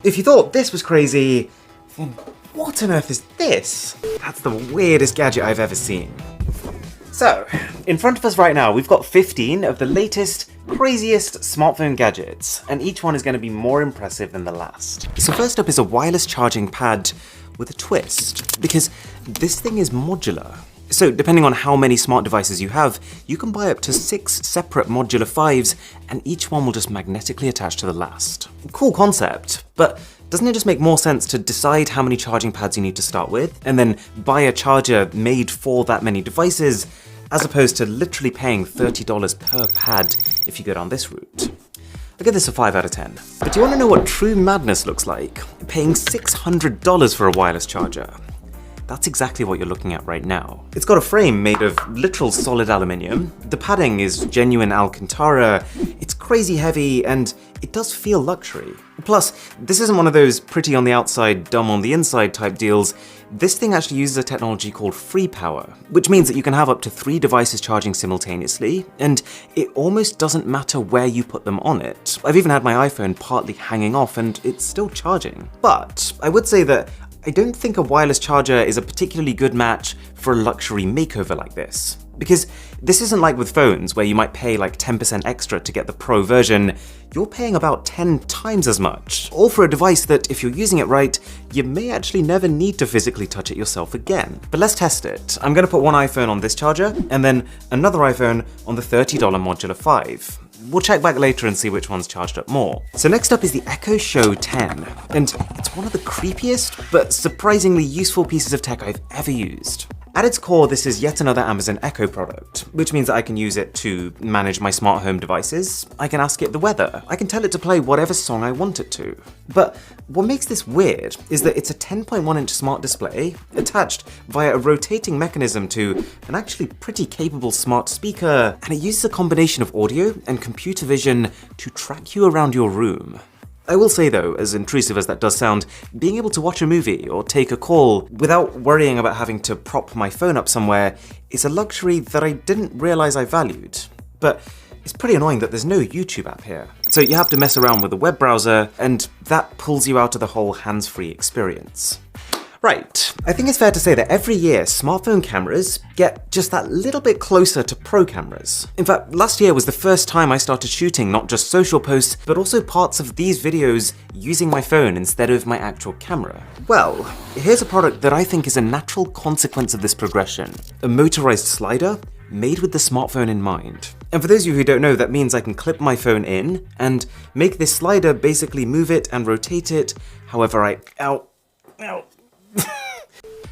If you thought this was crazy, then what on earth is this? That's the weirdest gadget I've ever seen. So, in front of us right now, we've got 15 of the latest, craziest smartphone gadgets, and each one is going to be more impressive than the last. So first up is a wireless charging pad with a twist, because this thing is modular. So depending on how many smart devices you have, you can buy up to 6 separate modular 5s, and each one will just magnetically attach to the last. Cool concept, but doesn't it just make more sense to decide how many charging pads you need to start with, and then buy a charger made for that many devices, as opposed to literally paying $30 per pad if you go down this route? I give this a 5 out of 10. But do you want to know what true madness looks like? Paying $600 for a wireless charger. That's exactly what you're looking at right now. It's got a frame made of literal solid aluminium, the padding is genuine Alcantara, it's crazy heavy, and it does feel luxury. Plus, this isn't one of those pretty on the outside, dumb on the inside type deals. This thing actually uses a technology called free power, which means that you can have up to 3 devices charging simultaneously, and it almost doesn't matter where you put them on it. I've even had my iPhone partly hanging off and it's still charging. But I would say that I don't think a wireless charger is a particularly good match for a luxury makeover like this. Because this isn't like with phones where you might pay like 10% extra to get the Pro version. You're paying about 10 times as much, all for a device that, if you're using it right, you may actually never need to physically touch it yourself again. But let's test it. I'm gonna put one iPhone on this charger, and then another iPhone on the $30 modular 5. We'll check back later and see which one's charged up more. So next up is the Echo Show 10, and it's one of the creepiest but surprisingly useful pieces of tech I've ever used. At its core, this is yet another Amazon Echo product, which means that I can use it to manage my smart home devices, I can ask it the weather, I can tell it to play whatever song I want it to. But what makes this weird is that it's a 10.1-inch smart display attached via a rotating mechanism to an actually pretty capable smart speaker, and it uses a combination of audio and computer vision to track you around your room. I will say though, as intrusive as that does sound, being able to watch a movie or take a call without worrying about having to prop my phone up somewhere is a luxury that I didn't realize I valued. But it's pretty annoying that there's no YouTube app here. So you have to mess around with a web browser, and that pulls you out of the whole hands-free experience. Right, I think it's fair to say that every year smartphone cameras get just that little bit closer to pro cameras. In fact, last year was the first time I started shooting not just social posts, but also parts of these videos using my phone instead of my actual camera. Well, here's a product that I think is a natural consequence of this progression. A motorized slider made with the smartphone in mind. And for those of you who don't know, that means I can clip my phone in and make this slider basically move it and rotate it however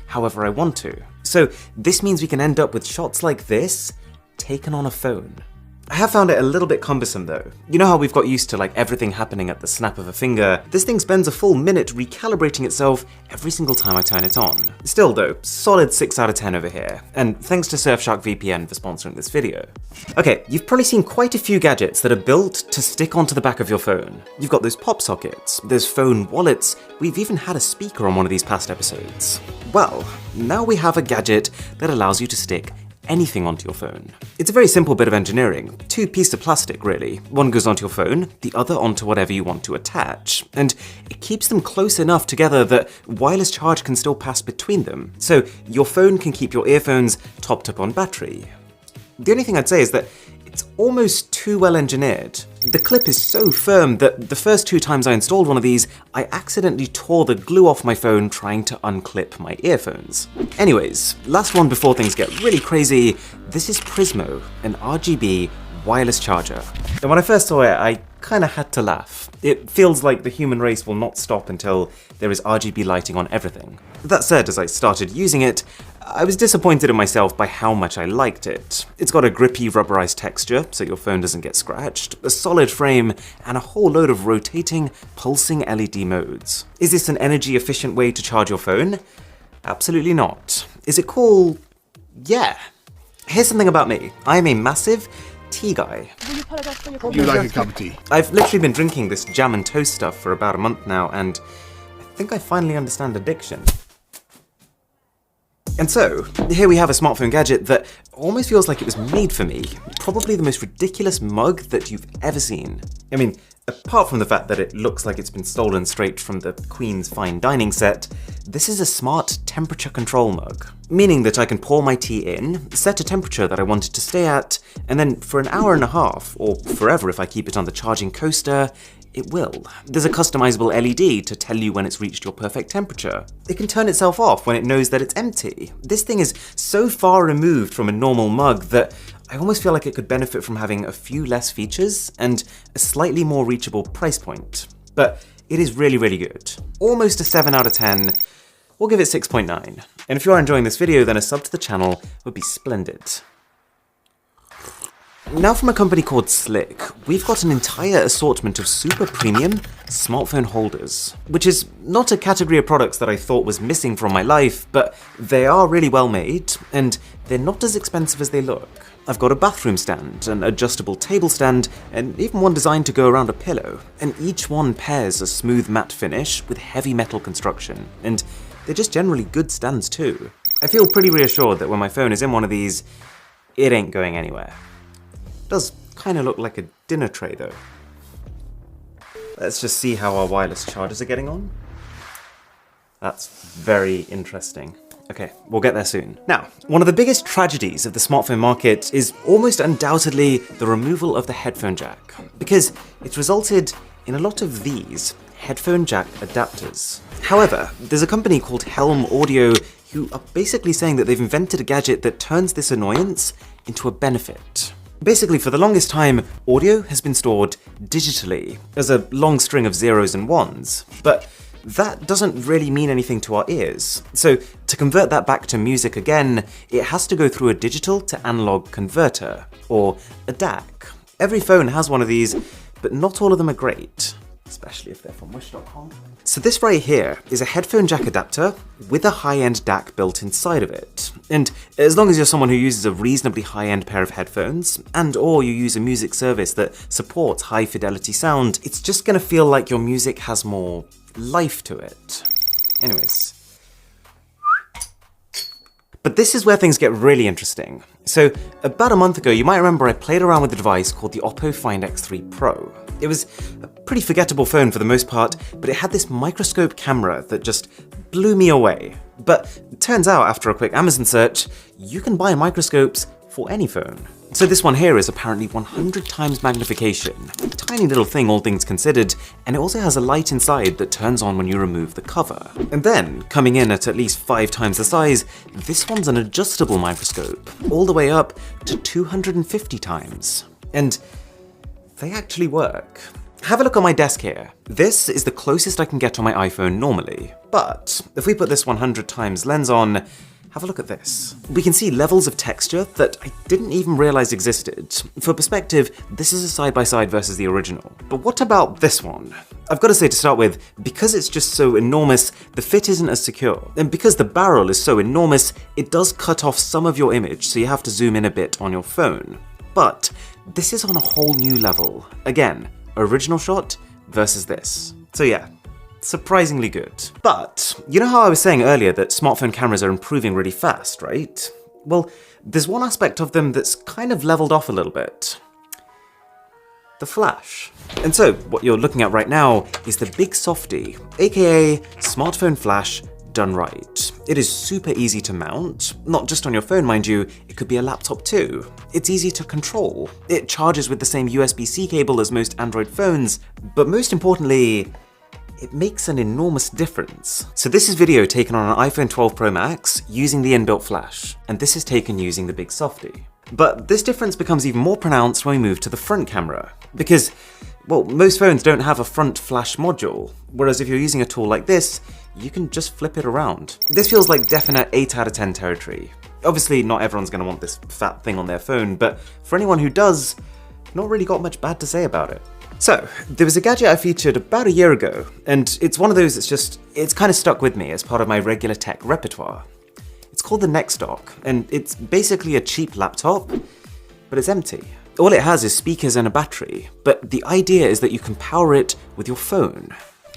however I want to. So this means we can end up with shots like this taken on a phone. I have found it a little bit cumbersome though. You know how we've got used to like everything happening at the snap of a finger? This thing spends a full minute recalibrating itself every single time I turn it on. Still though, solid 6 out of 10 over here. And thanks to Surfshark VPN for sponsoring this video. Okay, you've probably seen quite a few gadgets that are built to stick onto the back of your phone. You've got those pop sockets, there's phone wallets, we've even had a speaker on one of these past episodes. Well, now we have a gadget that allows you to stick anything onto your phone. It's a very simple bit of engineering. 2 pieces of plastic really. One goes onto your phone, the other onto whatever you want to attach. And it keeps them close enough together that wireless charge can still pass between them. So your phone can keep your earphones topped up on battery. The only thing I'd say is that it's almost too well engineered. The clip is so firm that the first 2 times I installed one of these, I accidentally tore the glue off my phone trying to unclip my earphones. Anyways, last one before things get really crazy, this is Prismo, an RGB wireless charger. And when I first saw it, I kinda had to laugh. It feels like the human race will not stop until there is RGB lighting on everything. That said, as I started using it, I was disappointed in myself by how much I liked it. It's got a grippy rubberized texture so your phone doesn't get scratched, a solid frame, and a whole load of rotating, pulsing LED modes. Is this an energy efficient way to charge your phone? Absolutely not. Is it cool? Yeah. Here's something about me. I am a massive tea guy. Would you like a cup of tea? I've literally been drinking this jam and toast stuff for about a month now, and I think I finally understand addiction. And so, here we have a smartphone gadget that almost feels like it was made for me. Probably the most ridiculous mug that you've ever seen. I mean, apart from the fact that it looks like it's been stolen straight from the Queen's fine dining set, this is a smart temperature control mug, meaning that I can pour my tea in, set a temperature that I want it to stay at, and then for an hour and a half, or forever if I keep it on the charging coaster, it will. There's a customizable LED to tell you when it's reached your perfect temperature. It can turn itself off when it knows that it's empty. This thing is so far removed from a normal mug that I almost feel like it could benefit from having a few less features and a slightly more reachable price point. But it is really, really good. Almost a 7 out of 10. We'll give it 6.9. And if you are enjoying this video, then a sub to the channel would be splendid. Now from a company called Slick, we've got an entire assortment of super premium smartphone holders, which is not a category of products that I thought was missing from my life, but they are really well made, and they're not as expensive as they look. I've got a bathroom stand, an adjustable table stand, and even one designed to go around a pillow, and each one pairs a smooth matte finish with heavy metal construction, and they're just generally good stands too. I feel pretty reassured that when my phone is in one of these, it ain't going anywhere. Does kind of look like a dinner tray though. Let's just see how our wireless chargers are getting on. That's very interesting. Okay, we'll get there soon. Now, one of the biggest tragedies of the smartphone market is almost undoubtedly the removal of the headphone jack, because it's resulted in a lot of these headphone jack adapters. However, there's a company called Helm Audio who are basically saying that they've invented a gadget that turns this annoyance into a benefit. Basically, for the longest time, audio has been stored digitally as a long string of zeros and ones, but that doesn't really mean anything to our ears. So to convert that back to music again, it has to go through a digital to analog converter, or a DAC. Every phone has one of these, but not all of them are great, especially if they're from wish.com. So this right here is a headphone jack adapter with a high-end DAC built inside of it. And as long as you're someone who uses a reasonably high-end pair of headphones, and or you use a music service that supports high-fidelity sound, it's just gonna feel like your music has more life to it. Anyways. But this is where things get really interesting. So about a month ago, you might remember I played around with a device called the Oppo Find X3 Pro. It was a pretty forgettable phone for the most part, but it had this microscope camera that just blew me away. But it turns out, after a quick Amazon search, you can buy microscopes for any phone. So this one here is apparently 100 times magnification. Tiny little thing, all things considered, and it also has a light inside that turns on when you remove the cover. And then, coming in at least 5 times the size, this one's an adjustable microscope, all the way up to 250 times. And they actually work. Have a look on my desk here. This is the closest I can get on my iPhone normally. But if we put this 100 times lens on, have a look at this. We can see levels of texture that I didn't even realize existed. For perspective, this is a side-by-side versus the original. But what about this one? I've got to say to start with, because it's just so enormous, the fit isn't as secure. And because the barrel is so enormous, it does cut off some of your image, so you have to zoom in a bit on your phone. But this is on a whole new level. Again, original shot versus this. So yeah, surprisingly good. But you know how I was saying earlier that smartphone cameras are improving really fast, right? Well, there's one aspect of them that's kind of leveled off a little bit. The flash. And so what you're looking at right now is the Big Softy, aka smartphone flash done right. It is super easy to mount, not just on your phone mind you, it could be a laptop too. It's easy to control. It charges with the same USB-C cable as most Android phones, but most importantly, it makes an enormous difference. So this is video taken on an iPhone 12 Pro Max using the inbuilt flash, and this is taken using the Big Softy. But this difference becomes even more pronounced when we move to the front camera, because, well, most phones don't have a front flash module, whereas if you're using a tool like this, you can just flip it around. This feels like definite 8 out of 10 territory. Obviously, not everyone's gonna want this fat thing on their phone, but for anyone who does, not really got much bad to say about it. So, there was a gadget I featured about a year ago, and it's one of those it's kind of stuck with me as part of my regular tech repertoire. It's called the Next Dock, and it's basically a cheap laptop, but it's empty. All it has is speakers and a battery, but the idea is that you can power it with your phone.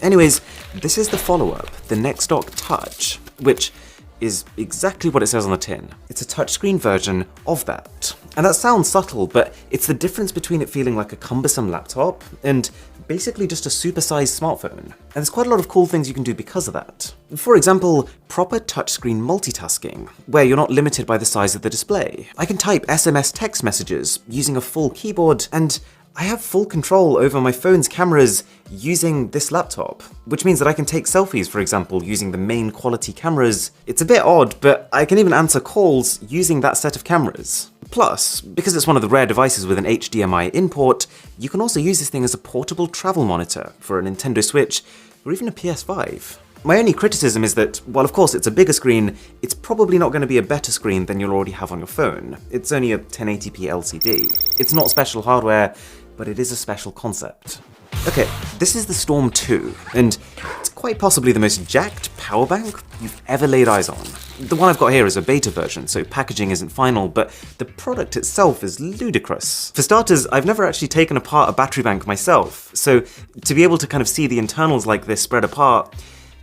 Anyways, this is the follow-up, the Next Dock Touch, which is exactly what it says on the tin. It's a touchscreen version of that. And that sounds subtle, but it's the difference between it feeling like a cumbersome laptop and basically just a supersized smartphone. And there's quite a lot of cool things you can do because of that. For example, proper touchscreen multitasking, where you're not limited by the size of the display. I can type SMS text messages using a full keyboard, and I have full control over my phone's cameras using this laptop, which means that I can take selfies, for example, using the main quality cameras. It's a bit odd, but I can even answer calls using that set of cameras. Plus, because it's one of the rare devices with an HDMI input, you can also use this thing as a portable travel monitor for a Nintendo Switch or even a PS5. My only criticism is that, while of course it's a bigger screen, it's probably not going to be a better screen than you'll already have on your phone. It's only a 1080p LCD. It's not special hardware, but it is a special concept. Okay, this is the Storm 2, and it's quite possibly the most jacked power bank you've ever laid eyes on. The one I've got here is a beta version, so packaging isn't final, but the product itself is ludicrous. For starters, I've never actually taken apart a battery bank myself, so to be able to kind of see the internals like this spread apart,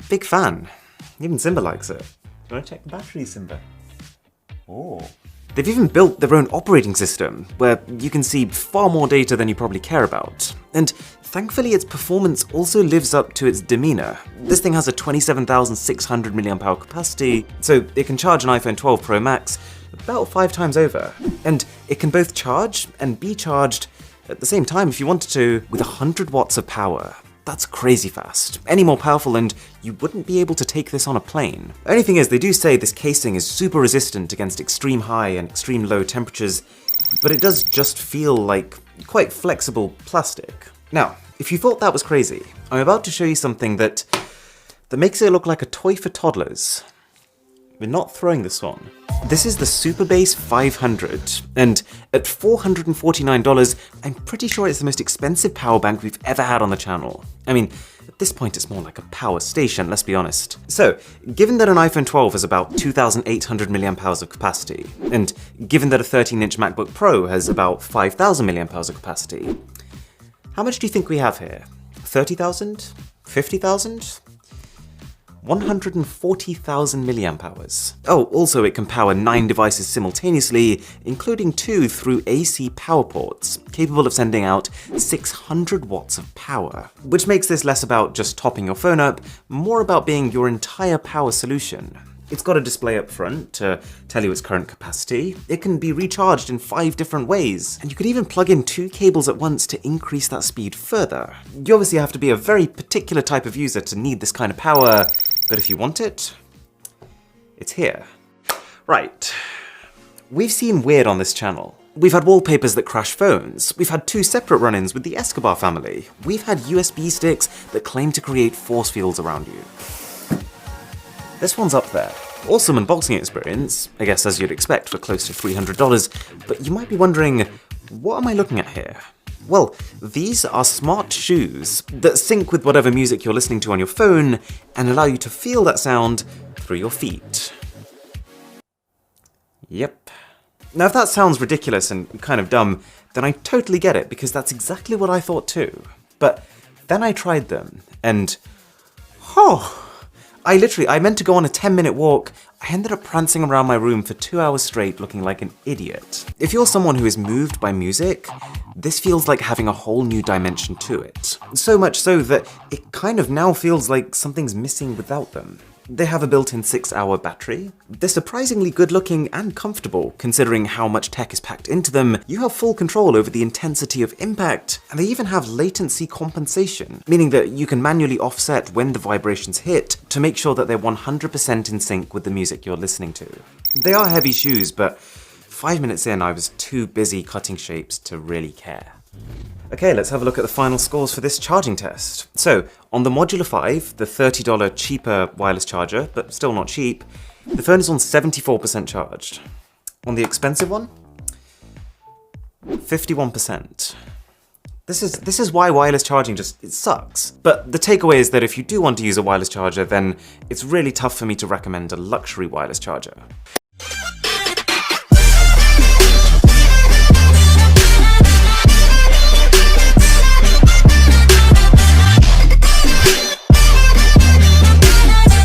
big fan. Even Simba likes it. Do you want to check the battery, Simba? Oh. They've even built their own operating system, where you can see far more data than you probably care about. And thankfully, its performance also lives up to its demeanor. This thing has a 27,600 mAh capacity, so it can charge an iPhone 12 Pro Max about 5 times over. And it can both charge and be charged at the same time if you wanted to, with 100 watts of power. That's crazy fast. Any more powerful and you wouldn't be able to take this on a plane. Only thing is, they do say this casing is super resistant against extreme high and extreme low temperatures, but it does just feel like quite flexible plastic. Now, if you thought that was crazy, I'm about to show you something that makes it look like a toy for toddlers. We're not throwing this on. This is the Superbass 500, and at $449, I'm pretty sure it's the most expensive power bank we've ever had on the channel. I mean, at this point it's more like a power station, let's be honest. So, given that an iPhone 12 has about 2,800 mAh of capacity, and given that a 13-inch MacBook Pro has about 5,000 mAh of capacity, how much do you think we have here? 30,000? 50,000? 140,000 mAh. Oh, also it can power 9 devices simultaneously, including 2 through AC power ports, capable of sending out 600 watts of power. Which makes this less about just topping your phone up, more about being your entire power solution. It's got a display up front to tell you its current capacity. It can be recharged in 5 different ways, and you could even plug in 2 cables at once to increase that speed further. You obviously have to be a very particular type of user to need this kind of power, but if you want it, it's here. Right. We've seen weird on this channel. We've had wallpapers that crash phones. We've had 2 separate run-ins with the Escobar family. We've had USB sticks that claim to create force fields around you. This one's up there. Awesome unboxing experience, I guess as you'd expect for close to $300, but you might be wondering, what am I looking at here? Well, these are smart shoes that sync with whatever music you're listening to on your phone and allow you to feel that sound through your feet. Yep. Now if that sounds ridiculous and kind of dumb, then I totally get it, because that's exactly what I thought too. But then I tried them, and I meant to go on a 10-minute walk. I ended up prancing around my room for 2 hours straight looking like an idiot. If you're someone who is moved by music, this feels like having a whole new dimension to it. So much so that it kind of now feels like something's missing without them. They have a built-in 6-hour battery. They're surprisingly good looking and comfortable, considering how much tech is packed into them. You have full control over the intensity of impact, and they even have latency compensation, meaning that you can manually offset when the vibrations hit to make sure that they're 100% in sync with the music you're listening to. They are heavy shoes, but 5 minutes in I was too busy cutting shapes to really care. Okay, let's have a look at the final scores for this charging test. So, on the Modular 5, the $30 cheaper wireless charger, but still not cheap, the phone is on 74% charged. On the expensive one, 51%. This is why wireless charging it sucks. But the takeaway is that if you do want to use a wireless charger, then it's really tough for me to recommend a luxury wireless charger.